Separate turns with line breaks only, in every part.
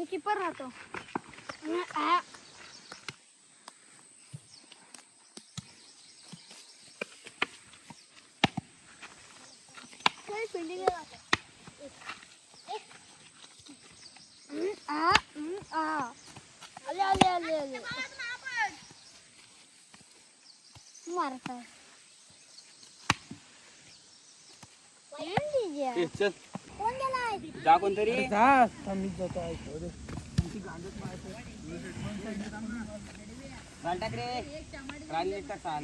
Keeper राहतो मारता
चल
कोण गेलाय
जा कोणतरी
जा मी जातो
टाक रे राणी एक टाक सहा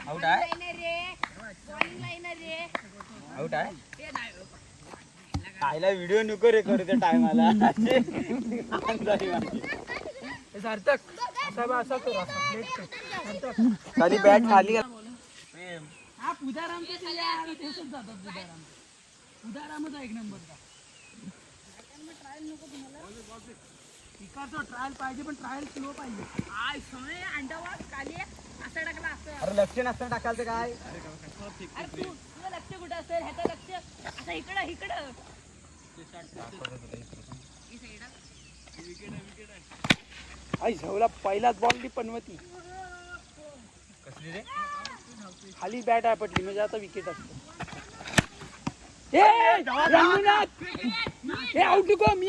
आउट आहे आउट आहे आईला व्हिडिओ नको रे करू त्या टायमाला
सार्थक असा कर
कधी बॅट खाली
हा पुजारामचा पुजारामच एक नंबरचा ट्रायल पाहिजे पण ट्रायल स्लो पाहिजे आय समय अंडावा खाली असं टाकला असं
अरे लक्ष नसतं टाकायचं काय
अरे तुझं लक्ष कुठं असेल ह्याचं लक्ष असं इकडं आई झवला पहिलाच बॉल ती पनवती
कसली रे
खाली बॅट आहे पडली म्हणजे आता विकेट असतो आउट नको मी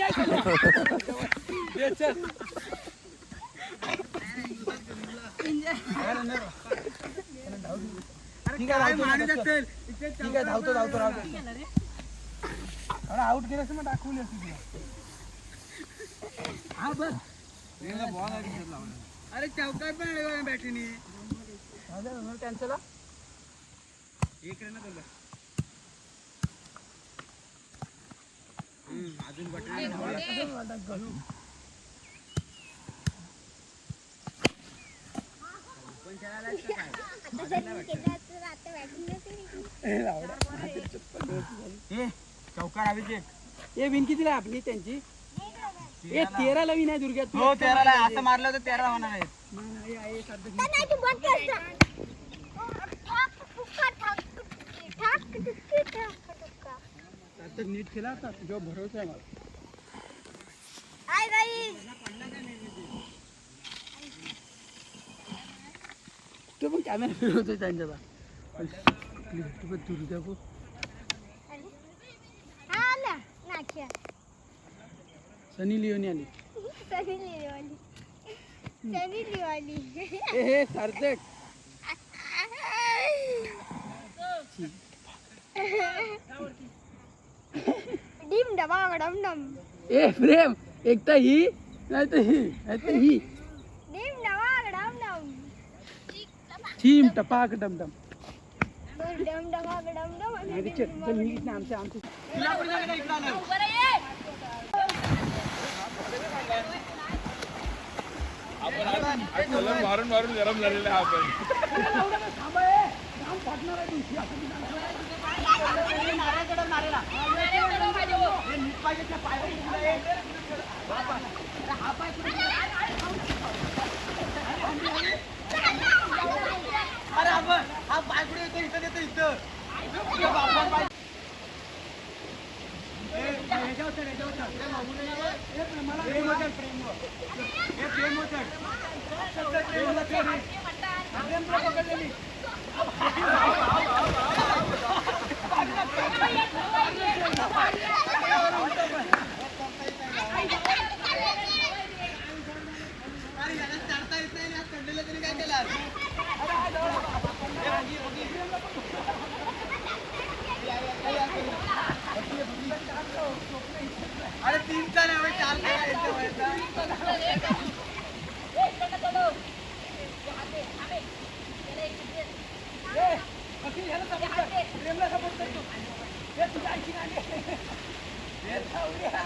ठीक आहे धावतो आउट गेलं मग दाखवली असते हा बस अरे चौकात पण बॅटीने कॅन्सल एक रन तुला अजून
चौकार हवी
हे विन कितीला आपली त्यांची 13ला विन आहे दुर्ग्यात
हो 13ला असं मारलं तर 13 होणार आहे नीट केला आता तुझ्या भरोसा आहे मला तो पण कॅमेरा फिरवतोय त्यांच्याला दुर्गा को सनी लिओनी आली हे सार्थक
डिम डबा डम डम
ए प्रेम एक तर ही नाही तर ही
डिम डबा डम डम
थीम टपाक डमडम
डम डबा डम डम
आमच्या
मारून गरम झालेला आहे
आपण हा बायकुडे येतो इथं इथं काय केला अरे 3 का नाही 4 का प्रेमला सपोर्ट करतो हे तुझ्या आईची गाणी हे थांबूया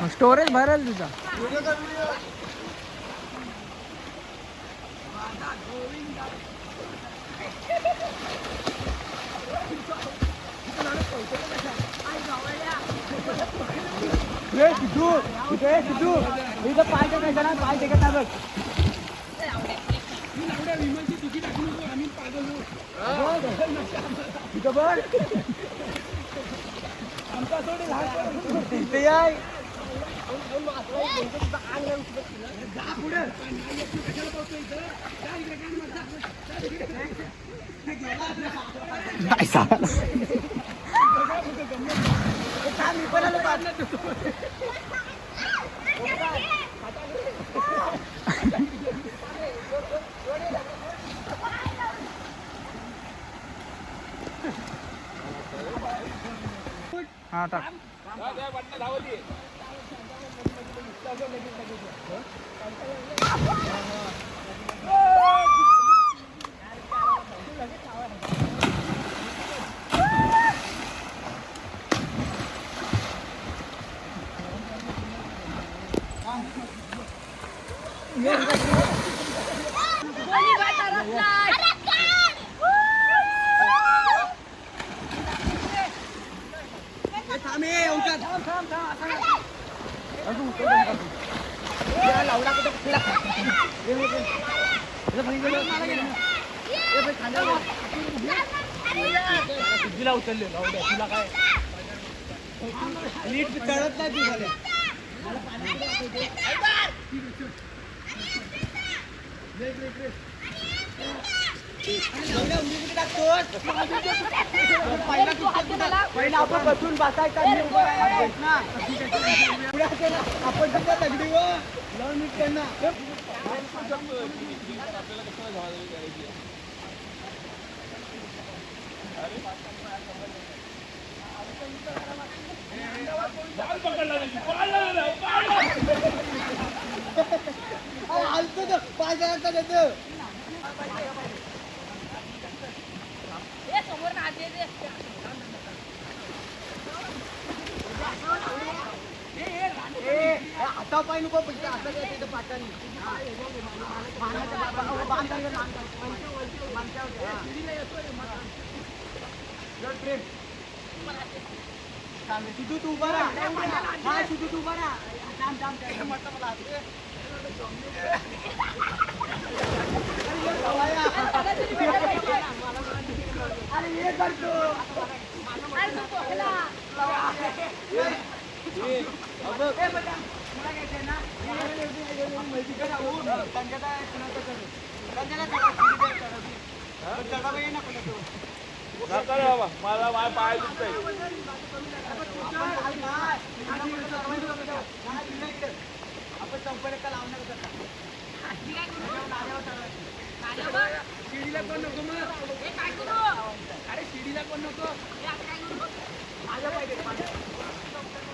स्टोरेज भरेल तुझा.
सिद्धू सिद्धू इथं पाय टेकायचा ना पाय टेकत नाही बघ विमानची तिकीट टाकू नको आम्ही पागल तिथं बघ आमचा थोडी लहान इथे याय जा पुढे कशाला पोहोचतो इथं जा
हा टाक.
तुला उचलले तुला काय नीट कळत नाही तुझ्या पहिला आपण बसून बसायचा आपण तिथं दगडीवर लावून नीट त्यांना हलतो पाय जायचा त्याचं आता पाय नको आता पाटाने सिद्धू तू उभा राहा सिद्धू तू उभा राहा अरे ये करतो
मला माझ्या पाय दुखतंय
आपण चौकडे का लावणार शिडीला कोण नको मग अरे शिडीला कोण नको माझ्या पाहिजे नको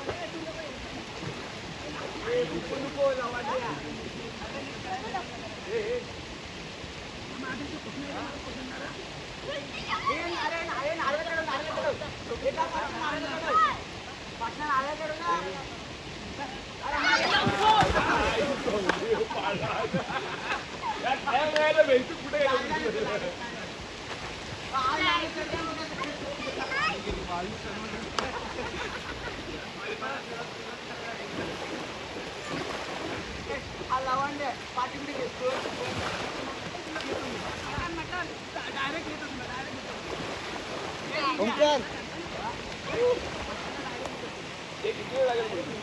लावंडे पाठीकडे घेतो डायरेक्ट येतो ओंकार
किती वेळ लागेल एकदम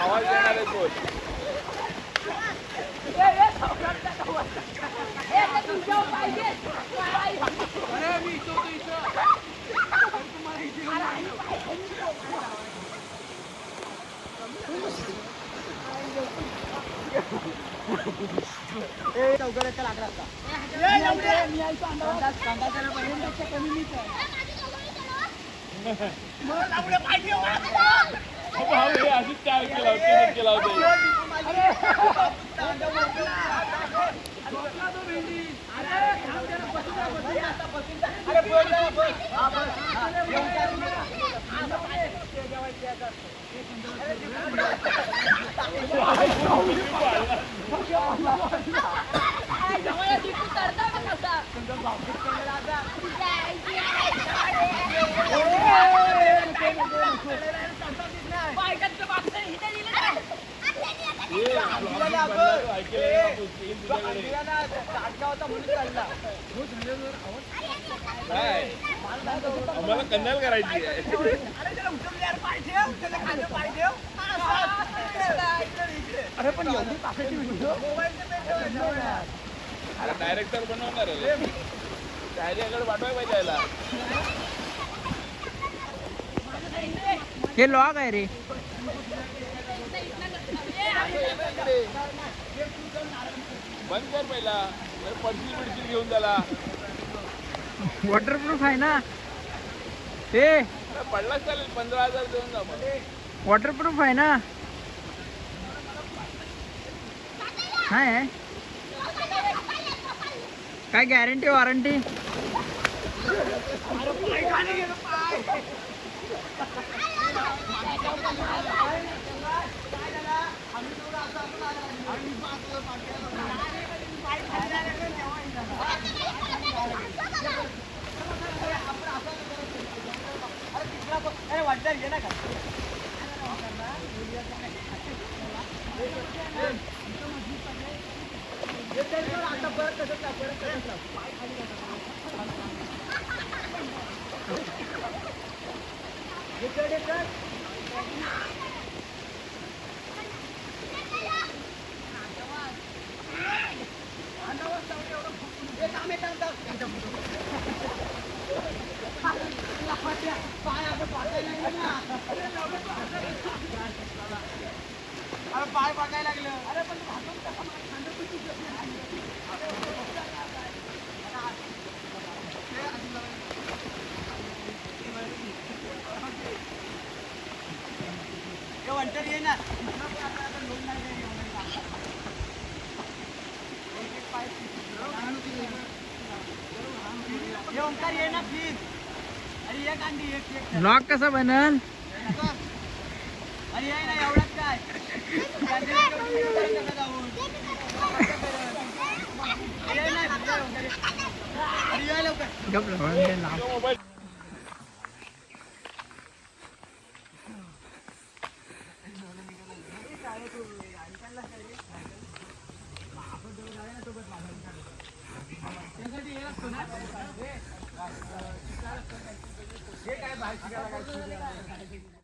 आवाज येणार आहे बोल.
अरे मी इथं होतो इथं. तुम्हाला इथे घेऊन आलो.
बाबा, हा हे अशीच चार केला होते केला होते. काय आम्हाला कन्नल करायची आहे.
अरे पण एवढी पाकळी व्हिडिओ
अरे डायरेक्टर बनवणार आहे. डायरेक्टर पाठवाय पाहिजे याला.
हे लॉग आहे रे.
बंद कर पहिला. पडशील बिडशील घेऊन त्याला.
वॉटरप्रूफ आहे ना ते.
पडलाच चालेल. 15,000 देऊन जा मग.
वॉटरप्रूफ आहे ना. नाही काय गॅरंटी वॉरंटी.
पाय बघायला लागलं. अरे पण वंटर ये ना. ये ओंकार ये ना प्लीज. अरे एक अंडी एक.
लॉग कसा बनल.
अरे ये ना एवढंच काय.
गप लाव.
तो मोबाईल